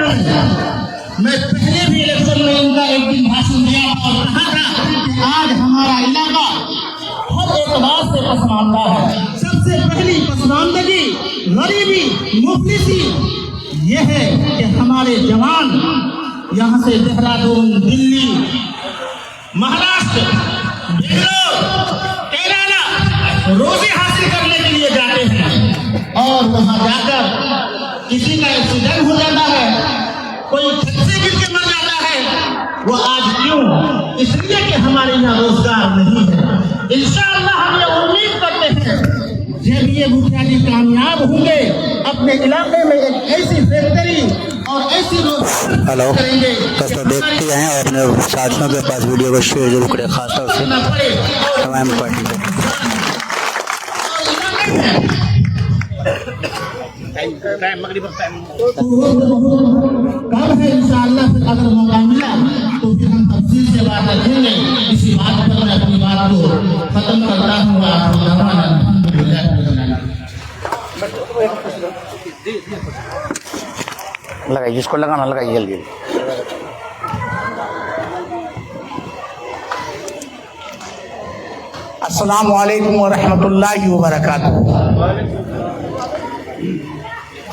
मैं पहले भी इलेक्शन में इनका एक दिन भाषण दिया और कहा था कि आज हमारा इलाका हर एतबार से पसमानदा है। सबसे पहली पसमानदगी, गरीबी, मुफलिसी ये है कि हमारे जवान यहाँ से देहरादून, दिल्ली, महाराष्ट्र, बेंगलोर, केरला रोजी हासिल करने के लिए जाते हैं और वहाँ जाकर किसी का एक्सीडेंट हो जाता है, कोई छत से गिर के मर जाता है। वो आज क्यों? इसलिए कि हमारे यहाँ रोजगार नहीं है। इंशाअल्लाह हम ये उम्मीद करते हैं जब ये मुखिया जी कामयाब होंगे अपने इलाके में एक ऐसी फैक्ट्री और ऐसी हेलो दोस्तों, देखते हैं और अपने साथियों के पास वीडियो को शेयर जरूर करें, खासतौर से तमाम पार्टी को। कब है इंशाअल्लाह से अगर मौका मिला तो फिर हम तफसील से बात रखेंगे। इसी बात पर मैं अपनी बात को खत्म करता हूँ। लगाइए, जिसको लगाना लगाइए जल्दी। अस्सलामु अलैकुम व रहमतुल्लाहि व बरकातुहू।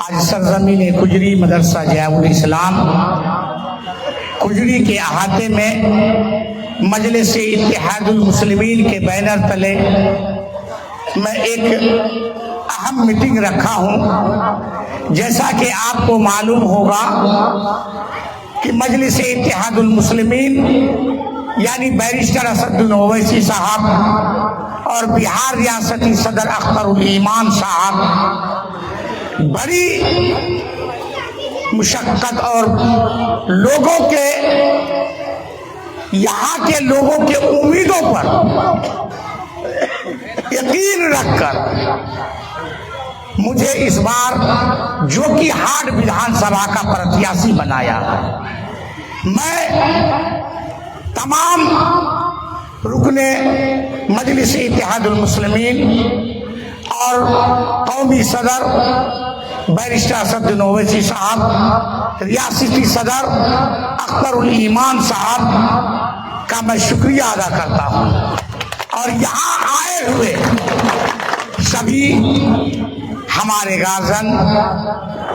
आज सरजमीन कुजरी मदरसा जयाउल इस्लाम कुजरी के अहाते में मजलिस इत्तेहादुल मुस्लिमीन के बैनर तले मैं एक अहम मीटिंग रखा हूँ। जैसा कि आपको मालूम होगा कि मजलिस इत्तेहादुल मुस्लिमीन यानी बैरिस्टर असदुद्दीन ओवैसी साहब और बिहार रियासती सदर अख्तरुल ईमान साहब बड़ी मुशक्कत और लोगों के, यहाँ के लोगों के उम्मीदों पर यकीन रखकर मुझे इस बार जो कि हाट विधानसभा का प्रत्याशी बनाया। मैं तमाम रुकने मजलिस इत्तेहादुल मुस्लिमीन और कौमी सदर बैरिस्टर असदुद्दीन ओवैसी साहब, रियासती सदर अख्तरुल ईमान साहब का मैं शुक्रिया अदा करता हूँ। और यहाँ आए हुए सभी हमारे गार्जियन,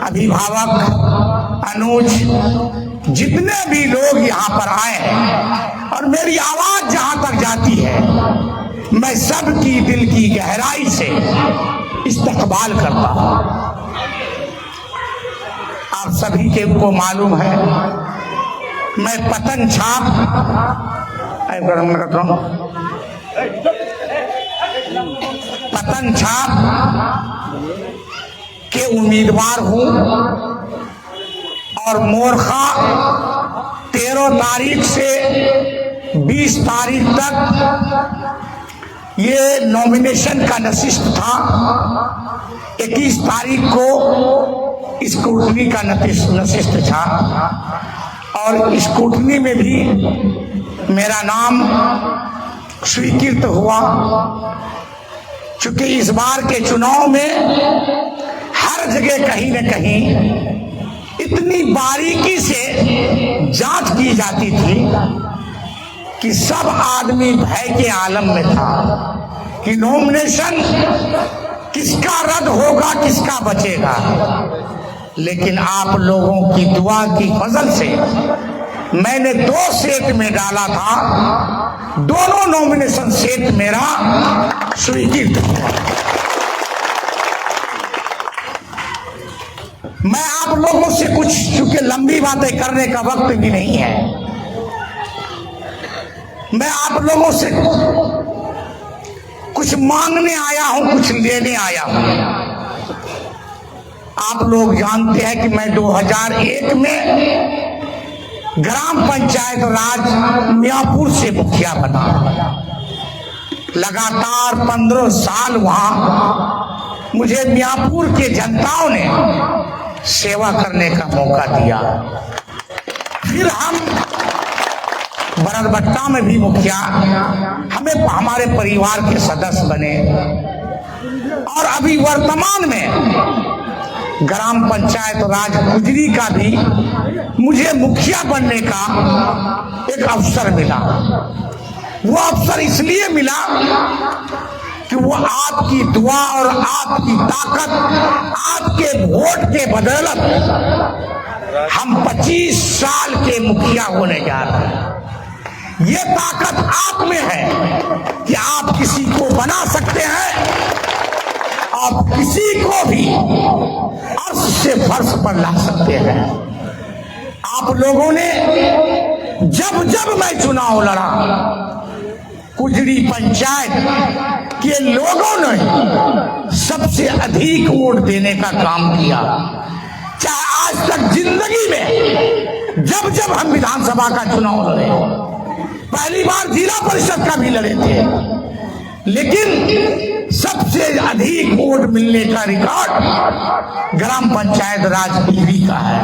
अभिभावक, अनुज, जितने भी लोग यहाँ पर आए हैं और मेरी आवाज जहाँ तक जाती है, मैं सबकी दिल की गहराई से इस्तकबाल करता हूँ। आप सभी के को मालूम है मैं पतन छाप के उम्मीदवार हूँ और मोरखा 13 तारीख से 20 तारीख तक ये नॉमिनेशन का नशिस्त था। 21 तारीख को स्क्रूटनी का नशिस्त था और स्क्रूटनी में भी मेरा नाम स्वीकृत हुआ। चूंकि इस बार के चुनाव में हर जगह कहीं न कहीं इतनी बारीकी से जांच की जाती थी कि सब आदमी भय के आलम में था कि नॉमिनेशन किसका रद्द होगा, किसका बचेगा। लेकिन आप लोगों की दुआ की फजल से मैंने 2 सेट में डाला था, दोनों नॉमिनेशन सेट मेरा स्वीकृत हुआ। मैं आप लोगों से कुछ, चूंकि लंबी बातें करने का वक्त भी नहीं है, मैं आप लोगों से कुछ मांगने आया हूं, कुछ लेने आया हूं। आप लोग जानते हैं कि मैं 2001 में ग्राम पंचायत राज मियाँपुर से मुखिया बना। लगातार 15 साल वहां मुझे मियाँपुर के जनताओं ने सेवा करने का मौका दिया। फिर हम बरनबट्टा में भी मुखिया, हमें हमारे परिवार के सदस्य बने और अभी वर्तमान में ग्राम पंचायत राज कुजरी का भी मुझे मुखिया बनने का एक अवसर मिला। वो अवसर इसलिए मिला कि वो आपकी दुआ और आपकी ताकत, आपके वोट के बदौलत हम 25 साल के मुखिया होने जा रहे हैं। ये ताकत आप में है कि आप किसी को बना सकते हैं, आप किसी को भी अर्श से फर्श पर ला सकते हैं। आप लोगों ने जब जब मैं चुनाव लड़ा, कुजरी पंचायत के लोगों ने सबसे अधिक वोट देने का काम किया। चाहे आज तक जिंदगी में जब जब हम विधानसभा का चुनाव लड़े, पहली बार जिला परिषद का भी लड़े थे, लेकिन सबसे अधिक वोट मिलने का रिकॉर्ड ग्राम पंचायत राज कुजरी का है।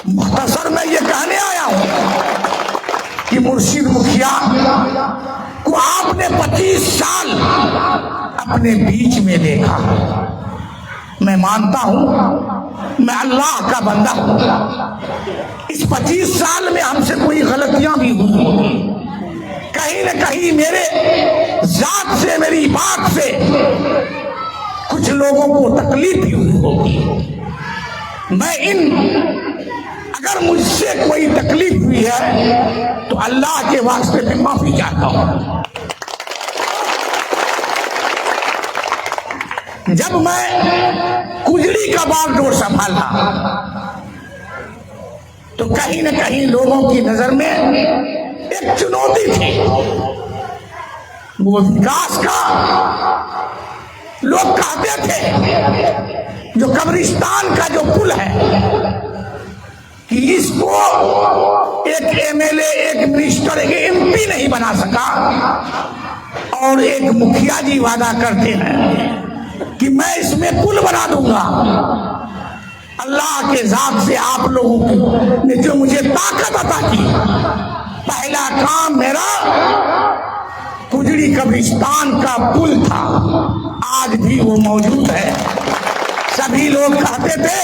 मुख्तसर मैं ये कहने आया हूं कि मुर्शिद मुखिया को आपने 25 साल अपने बीच में देखा। मैं मानता हूं मैं अल्लाह का बंदा हूं। इस 25 साल में हमसे कोई गलतियां भी हुई होंगी, कहीं न कहीं मेरे जात से, मेरी बात से कुछ लोगों को तकलीफ भी हुई होगी। अगर मुझसे कोई तकलीफ हुई है तो अल्लाह के वास्ते में माफी चाहता हूं। जब मैं कुजरी का बागडोर संभाला तो कहीं न कहीं लोगों की नजर में एक चुनौती थी। वो विकास का लोग कहते थे, जो कब्रिस्तान का जो पुल है, कि इसको एक एमएलए, एक मिनिस्टर, एक एमपी नहीं बना सका। और एक मुखिया जी वादा करते हैं कि मैं इसमें पुल बना दूंगा। अल्लाह के जात से आप लोगों ने जो मुझे ताकत अता की, पहला काम मेरा कुजरी कब्रिस्तान का पुल था। आज भी वो मौजूद है। सभी लोग कहते थे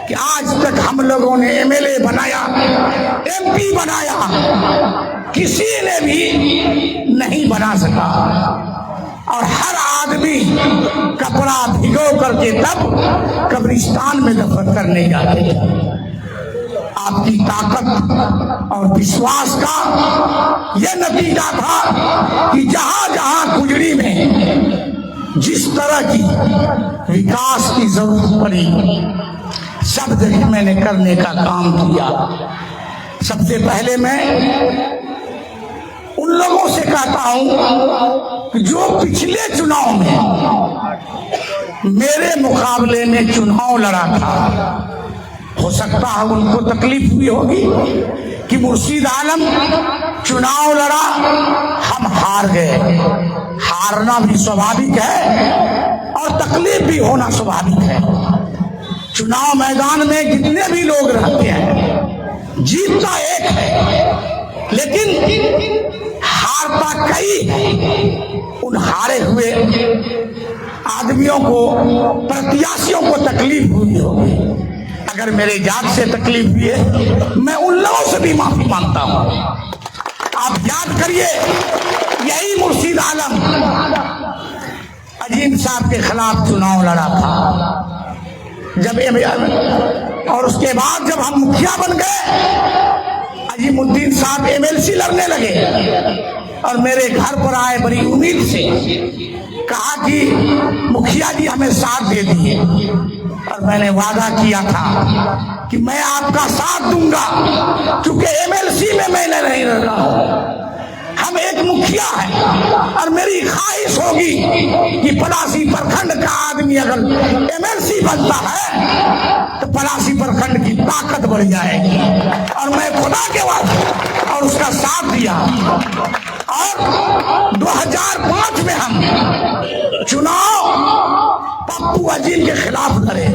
कि आज तक हम लोगों ने एमएलए बनाया, एमपी बनाया, किसी ने भी नहीं बना सका। और हर आदमी कपड़ा भिगो करके तब कब्रिस्तान में दफन करने जाते थे। आपकी ताकत और विश्वास का यह नतीजा था कि जहां जहां कुजरी में जिस तरह की विकास की जरूरत पड़ी, सब जगह मैंने करने का काम किया। सबसे पहले मैं उन लोगों से कहता हूं कि जो पिछले चुनाव में मेरे मुकाबले में चुनाव लड़ा था, हो सकता है उनको तकलीफ हुई होगी कि मुर्शीद आलम चुनाव लड़ा, हम हार गए। हारना भी स्वाभाविक है और तकलीफ भी होना स्वाभाविक है। चुनाव मैदान में जितने भी लोग रहते हैं, जीतता एक है, लेकिन हारता कई है। उन हारे हुए आदमियों को, प्रत्याशियों को तकलीफ हुई होगी। अगर मेरे जात से तकलीफ हुई है, मैं उन लोगों से भी माफी मांगता हूं। आप याद करिए, यही मुर्शीद आलम अजीम साहब के खिलाफ चुनाव लड़ा था। जब और उसके बाद जब हम मुखिया बन गए, अजीमुद्दीन साहब एमएलसी लड़ने लगे और मेरे घर पर आए बड़ी उम्मीद से, कहा कि मुखिया जी हमें साथ दे दिए। और मैंने वादा किया था कि मैं आपका साथ दूंगा, क्योंकि एमएलसी में मैं नहीं रह रहा हूं। हम एक मुखिया है और मेरी ख्वाहिश होगी कि पलासी प्रखंड का आदमी अगर एमएलसी बनता है तो पलासी प्रखंड की ताकत बढ़ जाएगी। और मैं खुदा के वास्ते और उसका साथ दिया। और 2005 में हम चुनाव पप्पू अजीम के खिलाफ लड़े।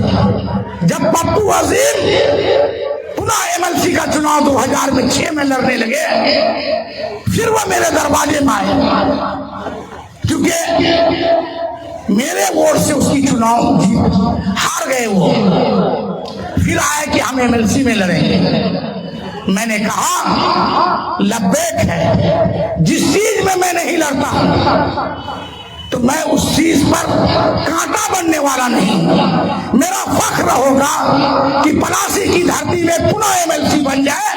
जब पप्पू अजीम पुनः एमएलसी का चुनाव 2006 में लड़ने लगे, फिर वह मेरे दरवाजे में आए, क्योंकि मेरे वोट से उसकी चुनाव जीत। हम एमएलसी में लड़ेंगे। मैंने कहा लब्बैक है, जिस चीज में मैं नहीं लड़ता तो मैं उस चीज पर कांटा बनने वाला नहीं। मेरा फख्र होगा कि पलासी की धरती में पुनः एमएलसी बन जाए।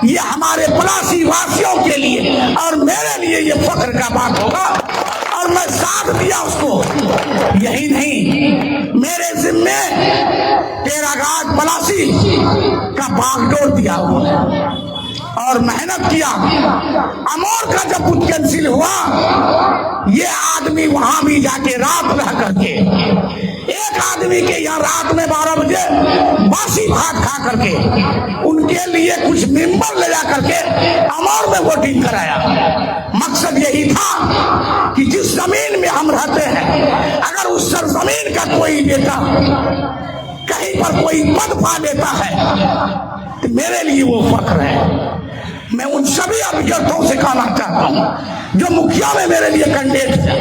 ये हमारे पलासी वासियों के लिए और मेरे लिए ये फख्र का बात होगा और मैं साथ दिया उसको। यही नहीं, मेरे जिम्मे टेराघाट पलासी का बागडोर दिया हुआ और मेहनत किया। अमोर का जब बुथ कैंसिल हुआ, ये आदमी वहां भी जाके रात रह करके, एक आदमी के यहाँ रात में 12 बजे बासी भात खा करके उनके लिए कुछ मेंबर ले जा करके अमोर में वोटिंग कराया। मकसद यही था कि जिस जमीन में हम रहते हैं, अगर उस सरजमीन का कोई बेटा कहीं पर कोई पद पा लेता है तो मेरे लिए वो फख्र है। मैं उन सभी अभ्यर्थियों से कहना चाहता हूं जो मुखिया में मेरे लिए कैंडिडेट है,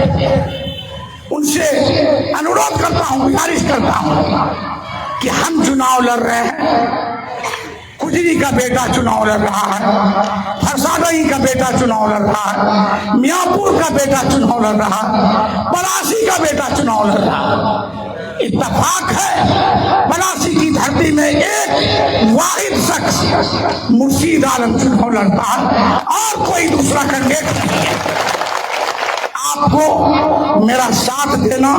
उनसे अनुरोध करता हूं, गुजारिश करता हूं कि हम चुनाव लड़ रहे हैं। कुजरी का बेटा चुनाव लड़ रहा है, फरसादई का बेटा चुनाव लड़ रहा है, मियाँपुर का बेटा चुनाव लड़ रहा है, पलासी का बेटा चुनाव लड़ रहा है। इत्तफाक है पलासी की धरती में एक वाहिद शख्स मुर्शीद आलम चुनाव लड़ता है और कोई दूसरा कैंडिडेट नहीं है। आपको मेरा साथ देना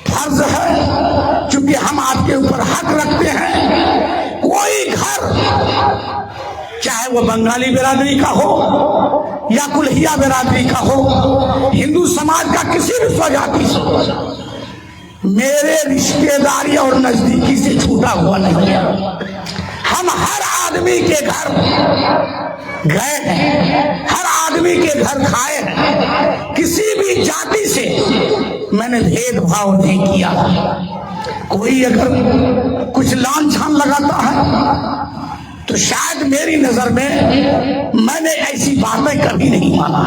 फर्ज है, क्योंकि हम आपके ऊपर हक रखते हैं। कोई घर, चाहे वो बंगाली बिरादरी का हो या कुल्हिया बिरादरी का हो, हिंदू समाज का किसी भी स्वजाति से, मेरे रिश्तेदारी और नजदीकी से छूटा हुआ नहीं है। हम हर आदमी के घर गए हैं, हर आदमी के घर खाए हैं। किसी भी जाति से मैंने भेदभाव नहीं किया। कोई अगर कुछ लान छान लगाता है तो शायद मेरी नजर में मैंने ऐसी बातें कभी नहीं माना।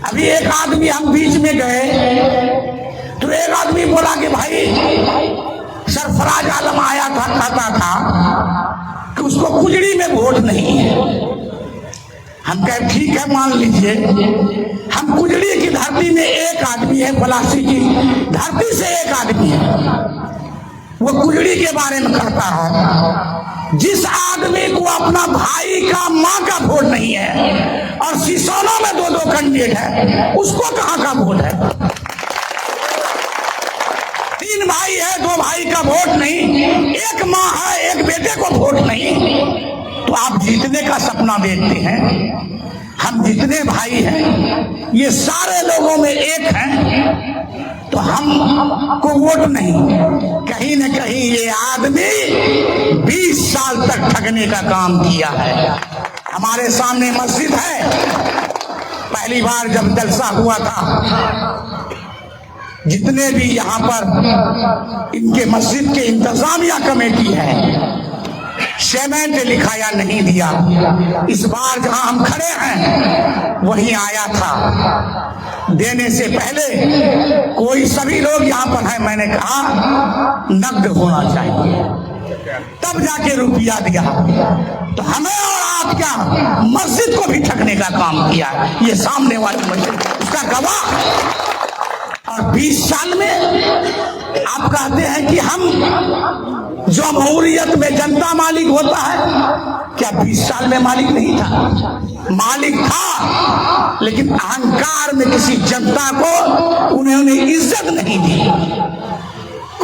अभी एक आदमी, हम बीच में गए तो एक आदमी बोला कि भाई सरफराज आलम आया था, कहता था कि उसको कुजड़ी में वोट नहीं है। हम कहे ठीक है, मान लीजिए। हम कुजड़ी की धरती में एक आदमी है, पलासी की धरती से एक आदमी है, वो कुजड़ी के बारे में करता है। जिस आदमी को अपना भाई का, माँ का वोट नहीं है और सिसोना में 2-2 कैंडिडेट है, उसको कहाँ का वोट है? 3 भाई है, 2 भाई का वोट नहीं, एक माँ है, एक बेटे को वोट नहीं। तो आप जीतने का सपना देखते हैं। हम जितने भाई हैं ये सारे लोगों में एक हैं, तो हम को वोट नहीं। कहीं न कहीं ये आदमी 20 साल तक ठगने का काम किया है। हमारे सामने मस्जिद है, पहली बार जब जलसा हुआ था, जितने भी यहाँ पर इनके मस्जिद के इंतजामिया कमेटी है, सीमेंट लिखाया नहीं दिया। इस बार जहां हम खड़े हैं वहीं आया था। देने से पहले कोई, सभी लोग यहाँ पर हैं, मैंने कहा नकद होना चाहिए, तब जाके रुपया दिया। तो हमें और आप क्या मस्जिद को भी ठगने का काम किया, ये सामने वाली मस्जिद उसका गवाह। और 20 साल में आप कहते हैं कि हम, जमहूरियत में जनता मालिक होता है, क्या 20 साल में मालिक नहीं था? मालिक था, लेकिन अहंकार में किसी जनता को उन्होंने इज्जत नहीं दी।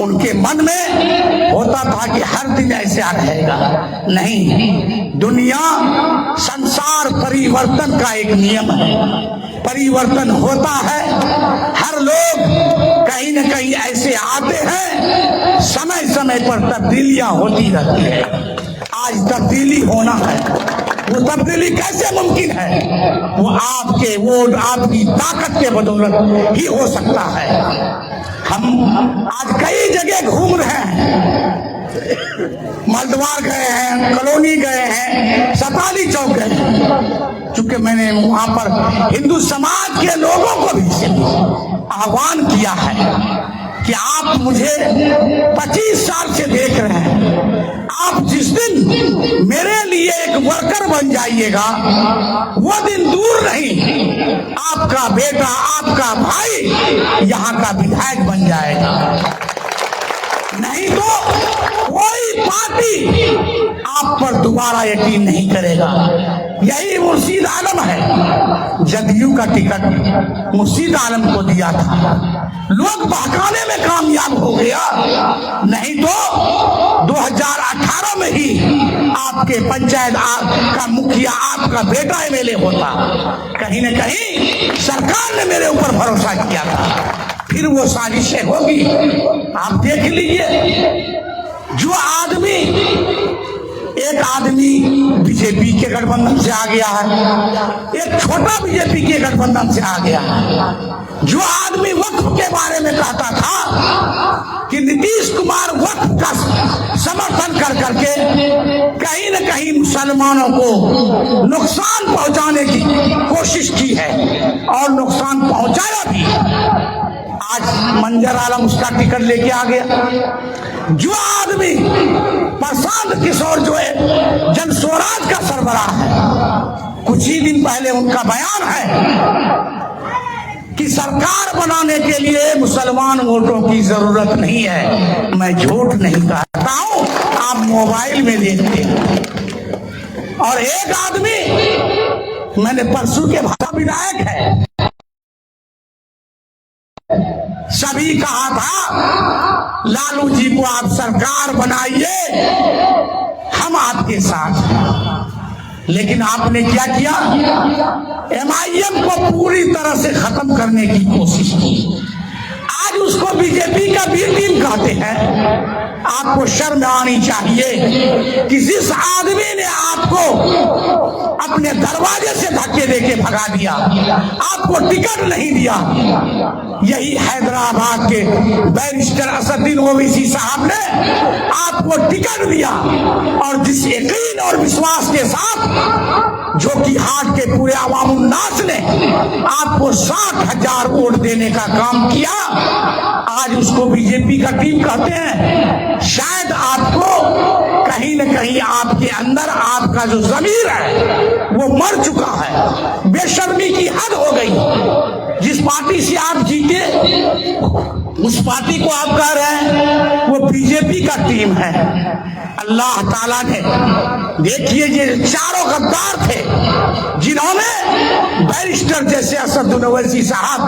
उनके मन में होता था कि हर दिन ऐसा रहेगा। नहीं, दुनिया, संसार परिवर्तन का एक नियम है, परिवर्तन होता है। हर लोग कहीं न कहीं ऐसे आते हैं, समय समय पर तब्दीलियां होती रहती है। आज तब्दीली होना है, वो तब्दीली कैसे मुमकिन है? वो आपके वोट, आपकी ताकत के बदौलत ही हो सकता है। हम आज कई जगह घूम रहे हैं, मल्दवार गए हैं, कॉलोनी गए हैं, सताली चौक गए हैं। चूंकि मैंने वहां पर हिंदू समाज के लोगों को भी आह्वान किया है कि आप मुझे 25 साल से देख रहे हैं, आप जिस दिन मेरे लिए एक वर्कर बन जाइएगा वो दिन दूर नहीं, आपका बेटा, आपका भाई यहाँ का विधायक बन जाएगा। नहीं तो कोई पार्टी आप पर दोबारा यकीन नहीं करेगा। यही मुर्शीद आलम है, जदयू का टिकट मुर्शीद आलम को दिया था, लोग बहकाने में कामयाब हो गया। नहीं तो 2018 में ही आपके पंचायत का मुखिया आपका बेटा एमएलए होता। कहीं न कहीं सरकार ने मेरे ऊपर भरोसा किया था। फिर वो साजिशें होगी, आप देख लीजिए। जो आदमी, एक आदमी बीजेपी के गठबंधन से आ गया है, एक छोटा बीजेपी के गठबंधन से आ गया है। जो आदमी वक्फ के बारे में कहता था कि नीतीश कुमार वक्फ का समर्थन कर करके कहीं न कहीं मुसलमानों को नुकसान पहुंचाने की कोशिश की है और नुकसान पहुंचाया भी, आज मंजर आलम उसका टिकट लेके आ गया। जो आदमी प्रशांत किशोर जो है जन स्वराज का सरबराह है, कुछ ही दिन पहले उनका बयान है कि सरकार बनाने के लिए मुसलमान वोटों की जरूरत नहीं है। मैं झूठ नहीं कहता हूं, आप मोबाइल में देखते हैं। और एक आदमी, मैंने परसों के भाषा विधायक है, सभी कहा था लालू जी को आप सरकार बनाइए, हम आपके साथ। लेकिन आपने क्या किया? एमआईएम को पूरी तरह से खत्म करने की कोशिश की। आज उसको बीजेपी का बी टीम कहते हैं। आपको शर्म आनी चाहिए कि जिस आदमी ने आपको अपने दरवाजे से धक्के देके भगा दिया, आपको टिकट नहीं दिया, यही हैदराबाद के बैरिस्टर असदुद्दीन ओवैसी साहब ने आपको टिकट दिया। और जिस यकीन और विश्वास के साथ जो कि हाट के पूरे अवामुन्नास ने आपको 60,000 वोट देने का काम किया, आज उसको बीजेपी का टीम कहते हैं। शायद आपको कहीं न कहीं आपके अंदर आपका जो जमीर है वो मर चुका है। बेशर्मी की हद हो गई। जिस पार्टी से आप जीते उस पार्टी को आप कह रहे हैं वो बीजेपी का टीम है। अल्लाह ताला ने, देखिए ये चारों गद्दार थे जिन्होंने बैरिस्टर जैसे असदुद्दीन ओवैसी साहब,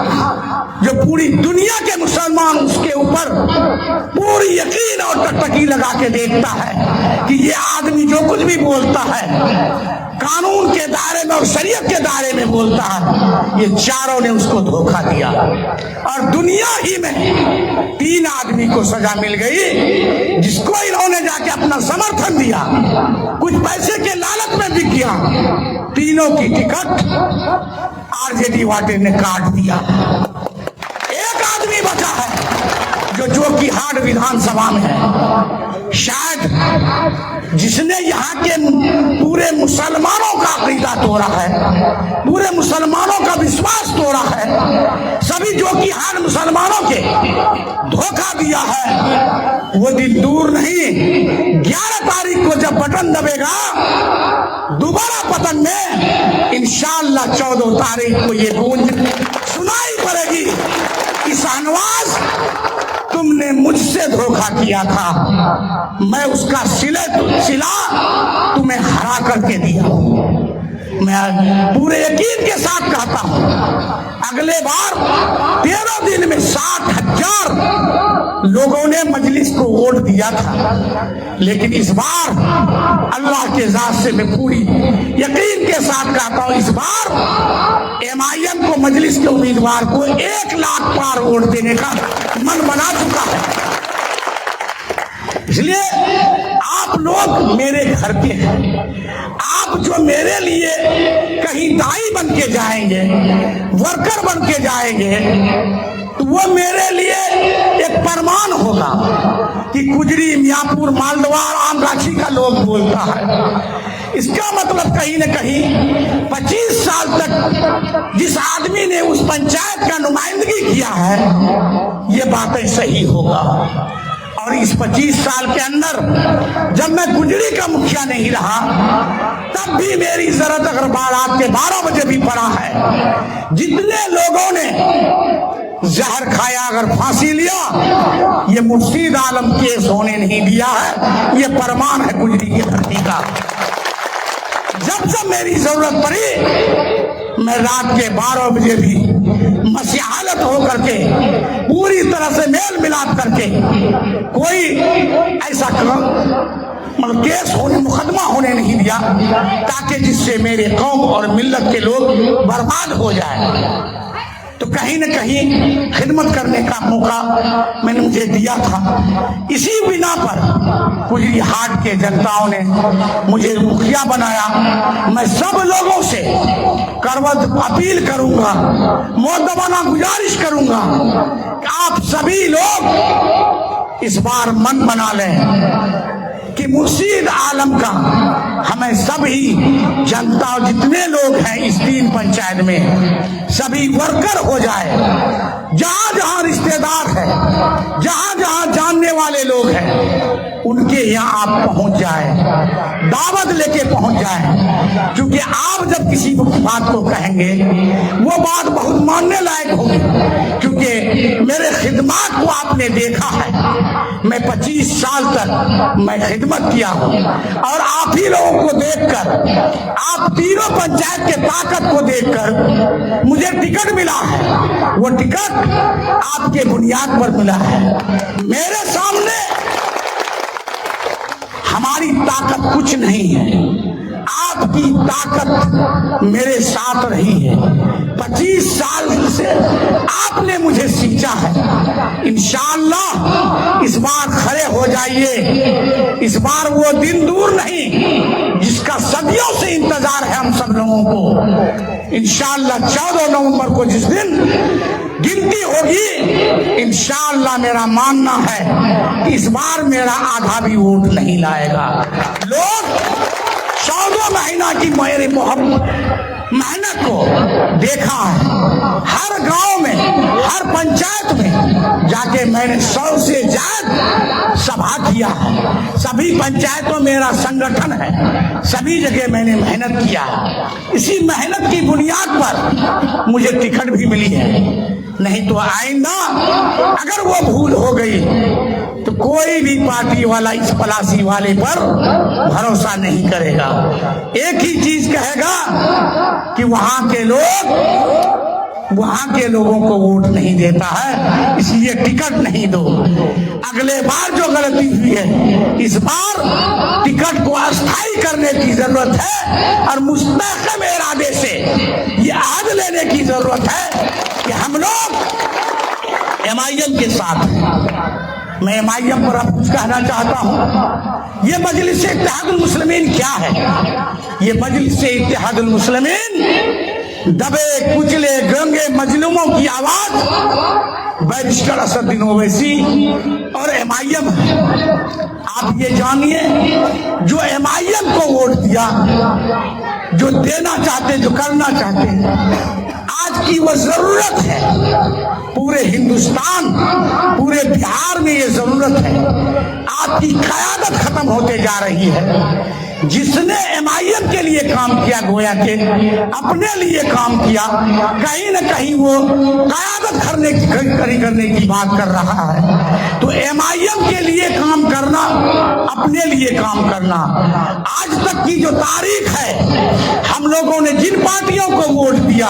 जो पूरी दुनिया के मुसलमान उसके ऊपर पूरी यकीन और टकटकी लगा के देखता है कि ये आदमी जो कुछ भी बोलता है कानून के दायरे में और शरीयत के दायरे में बोलता है, ये चारों ने उसको धोखा दिया। और दुनिया ही में 3 आदमी को सजा मिल गई जिसको इन्होंने जाके अपना समर्थन दिया, कुछ पैसे के लालच में बिक गया। तीनों की टिकट आरजेडी वाले ने काट दिया। एक आदमी बचा है जो कि हाट विधानसभा में है, शायद जिसने यहाँ के पूरे मुसलमानों का अकीदा तोड़ा है, पूरे मुसलमानों का विश्वास तोड़ा है, सभी जो कि हाट मुसलमानों के धोखा दिया है। वो दिन दूर नहीं, 11 तारीख को जब बटन दबेगा दोबारा पतन में, इंशाअल्लाह 14 तारीख को ये गूंज सुनाई पड़ेगी कि शाहनवाज तुमने मुझसे धोखा किया था, मैं उसका सिला तुम्हें हरा करके दिया। मैं पूरे यकीन के साथ कहता हूं, अगले बार 13 दिन में 60,000 लोगों ने मजलिस को वोट दिया था, लेकिन इस बार अल्लाह के जात से मैं पूरी यकीन के साथ कहता हूं, इस बार एमआईएम को मजलिस के उम्मीदवार को 1 लाख पार वोट देने का मन बना चुका है। इसलिए आप लोग मेरे घर के हैं, आप जो मेरे लिए कहीं दाई बन के जाएंगे, वर्कर बन के जाएंगे, तो वो मेरे लिए एक प्रमाण होगा कि गुजरी, मियापुर, मालदवार, आमगाछी का लोग बोलता है इसका मतलब कहीं न कहीं 25 साल तक जिस आदमी ने उस पंचायत का नुमाइंदगी किया है, ये बातें सही होगा। और इस 25 साल के अंदर जब मैं गुजरी का मुखिया नहीं रहा, तब भी मेरी जरूरत अगर रात के 12 बजे भी पड़ा है, जितने लोगों ने जहर खाया, अगर फांसी लिया, ये मुर्शीद आलम केस होने नहीं दिया है। ये प्रमाण है गुजरी की धरती का। जब जब मेरी जरूरत पड़ी, मैं रात के 12 बजे भी मसीहालत होकर के, पूरी तरह से मेल मिलाप करके, कोई ऐसा मतलब केस होने, मुकदमा होने नहीं दिया, ताकि जिससे मेरे कौम और मिल्लत के लोग बर्बाद हो जाए। तो कहीं न कहीं खिदमत करने का मौका मैंने मुझे दिया था। इसी बिना पर गुजरी हाट के जनताओं ने मुझे मुखिया बनाया। मैं सब लोगों से करवत अपील करूंगा, मोदबाना गुजारिश करूंगा कि आप सभी लोग इस बार मन बना लें कि मुर्शीद आलम का हमें सभी जनता, जितने लोग हैं इस 3 पंचायत में, सभी वर्कर हो जाए। जहां जहां रिश्तेदार है, जहां जहां जानने वाले लोग हैं, उनके यहाँ आप पहुंच जाए, दावत लेके पहुंच जाए। क्योंकि आप जब किसी बात को कहेंगे, वो बात बहुत मानने लायक होगी। क्योंकि मेरे खिदमत को आपने देखा है, मैं 25 साल तक मैं खिदमत किया हूँ, और आप ही लोगों को देखकर, आप तीनों पंचायत के ताकत को देखकर मुझे टिकट मिला है। वो टिकट आपके बुनियाद पर मिला है। मेरे सामने हमारी ताकत कुछ नहीं है, आपकी ताकत मेरे साथ रही है। 25 साल से आपने मुझे सींचा है। इंशाअल्लाह इस बार खड़े हो जाइए। इस बार वो दिन दूर नहीं जिसका सदियों से इंतजार है हम सब लोगों को। इंशाअल्लाह 14 नवंबर को जिस दिन गिनती होगी, इंशाअल्लाह मेरा मानना है कि इस बार मेरा आधा भी वोट नहीं लाएगा। लोग 14 महीना की मेरी मेहनत को देखा है। हर गांव में, हर पंचायत में जाके मैंने 100 से ज्यादा सभा किया है। सभी पंचायतों मेरा संगठन है, सभी जगह मैंने मेहनत किया है। इसी मेहनत की बुनियाद पर मुझे टिकट भी मिली है। नहीं तो आइंदा अगर वो भूल हो गई तो कोई भी पार्टी वाला इस पलासी वाले पर भरोसा नहीं करेगा। एक ही चीज कहेगा कि वहां के लोगों को वोट नहीं देता है, इसलिए टिकट नहीं दो। अगले बार जो गलती हुई है, इस बार टिकट को अस्थायी करने की जरूरत है, और मुस्तहकम इरादे से ये अहद लेने की जरूरत है कि हम लोग MIM के साथ हैं। मैं MIM पर अब कुछ कहना चाहता हूँ। ये मजलिस इत्तेहादुल मुस्लिमीन क्या है? ये मजलिस इत्तेहादुल मुस्लिमीन दबे कुचले गंगे मजलूमों की आवाज बैरिस्टर असदुद्दीन ओवैसी और MIM है। आप ये जानिए, जो MIM को वोट दिया, जो देना चाहते, जो करना चाहते हैं, आज की वो जरूरत है। पूरे हिंदुस्तान, पूरे बिहार में ये जरूरत है। आपकी क़यादत खत्म होते जा रही है। जिसने MIM के लिए काम किया, गोया के अपने लिए काम किया, कहीं न कहीं वो क़यादत करने की बात कर रहा है। तो MIM के लिए काम करना, अपने लिए काम करना, आज तक की जो तारीख है, हम लोगों ने जिन पार्टियों को वोट दिया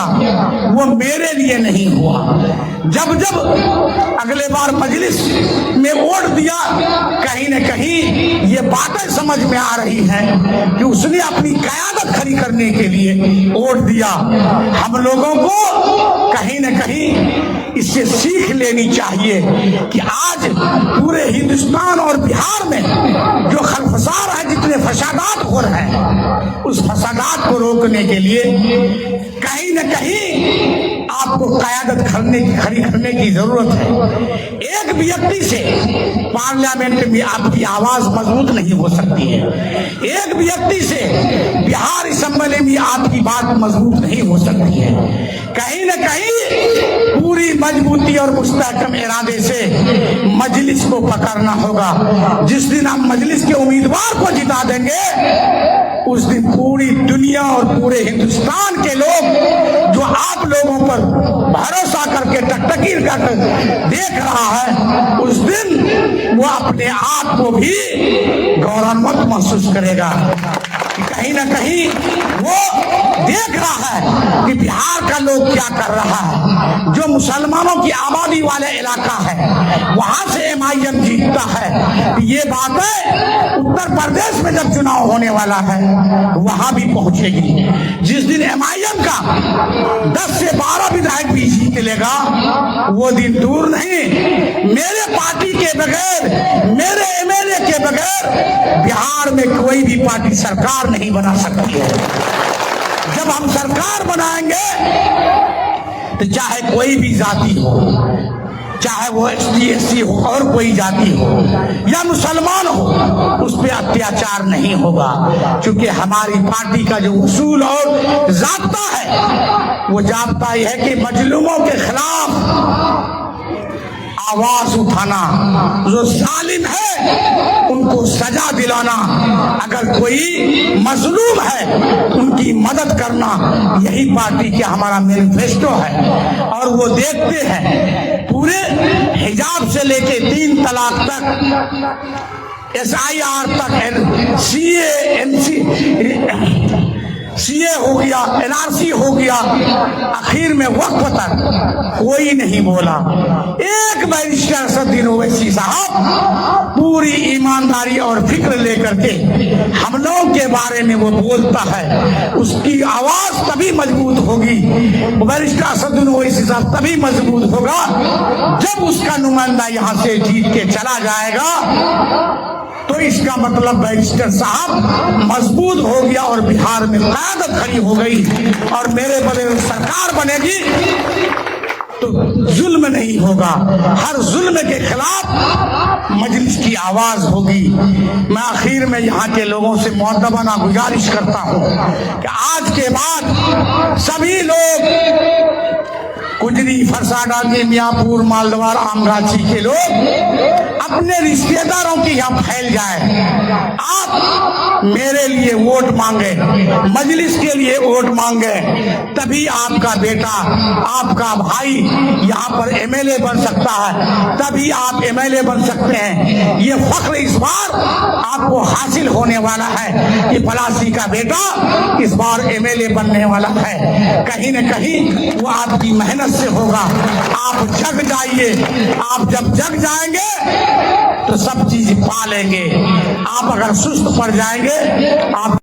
वो मेरे लिए नहीं हुआ। जब जब अगले बार मजलिस में वोट दिया, कहीं न कहीं ये बातें समझ में आ रही हैं कि उसने अपनी क़यादत खड़ी करने के लिए वोट दिया। हम लोगों को कहीं न कहीं इससे सीख लेनी चाहिए कि आज पूरे हिंदुस्तान और बिहार में जो खलफसार है, जितने फसादात हो रहे हैं, उस फसादात को रोकने के लिए कहीं न कहीं आप आपको क़यादत खड़ी करने की जरूरत है। एक व्यक्ति से पार्लियामेंट में आपकी आवाज मजबूत नहीं हो सकती है। एक व्यक्ति से बिहार असेंबली में आपकी बात मजबूत नहीं हो सकती है। कहीं न कहीं पूरी मजबूती और मुस्तहकम इरादे से मजलिस को पकड़ना होगा। जिस दिन आप मजलिस के उम्मीदवार को जिता देंगे, उस दिन पूरी दुनिया और पूरे हिंदुस्तान के लोग जो आप लोगों पर भरोसा करके टकटकी कर देख रहा है, उस दिन वो अपने आप को भी गौरवान्वित महसूस करेगा कि कहीं ना कहीं वो देख रहा है कि बिहार का लोग क्या कर रहा है। जो मुसलमानों की आबादी वाले इलाका है, वहां से MIM जीतता है। ये बातें उत्तर प्रदेश में जब चुनाव होने वाला है, वहां भी पहुंचेगी। जिस दिन MIM का 10 से 12 विधायक भी जीत लेगा, वो दिन दूर नहीं। मेरे पार्टी के बगैर, मेरे MLA के बगैर बिहार में कोई भी पार्टी सरकार नहीं बना सकती है। जब हम सरकार बनाएंगे तो चाहे कोई भी जाति हो, चाहे वो ST SC हो और कोई जाति हो या मुसलमान हो, उस पर अत्याचार नहीं होगा। क्योंकि हमारी पार्टी का जो उसूल और जाब्ता है, वो जाब्ता यह है कि मजलूमों के खिलाफ आवाज उठाना, जो जालिम है उनको सजा दिलाना, अगर कोई मजलूम है उनकी मदद करना, यही पार्टी का हमारा मैनिफेस्टो है। और वो देखते हैं पूरे हिजाब से लेके 3 तलाक तक, SIR तक, CA हो गया, NRC हो गया, आखिर में वक्फ तक कोई नहीं बोला। एक बैरिस्टर असदुद्दीन ओवैसी साहब पूरी ईमानदारी और फिक्र लेकर के हम लोगों के बारे में वो बोलता है, उसकी आवाज तभी मजबूत होगी। बैरिस्टर असदुद्दीन ओवैसी साहब तभी मजबूत होगा जब उसका नुमाइंदा यहाँ से जीत के चला जाएगा। तो इसका मतलब बैरिस्टर साहब मजबूत हो गया और बिहार में क़यादत खड़ी हो गई और मेरे बड़े सरकार बनेगी तो जुल्म नहीं होगा। हर जुल्म के खिलाफ मजलिस की आवाज होगी। मैं आखिर में यहाँ के लोगों से मुअद्दबाना गुजारिश करता हूँ कि आज के बाद सभी लोग, कुजरी, फरसाडांगी, मियाँपुर, मालदवार, आमगाछी के लोग अपने रिश्तेदारों की यहाँ फैल जाए। आप मेरे लिए वोट मांगे, मजलिस के लिए वोट मांगे, तभी आपका बेटा, आपका भाई यहाँ पर MLA बन सकता है, तभी आप MLA बन सकते हैं। ये फख्र इस बार आपको हासिल होने वाला है कि पलासी का बेटा इस बार MLA बनने वाला है। कहीं न कहीं वो आपकी मेहनत से होगा। आप जग जाइए, आप जब जग जाएंगे तो सब चीज पा लेंगे। आप अगर सुस्त पड़ जाएंगे, आप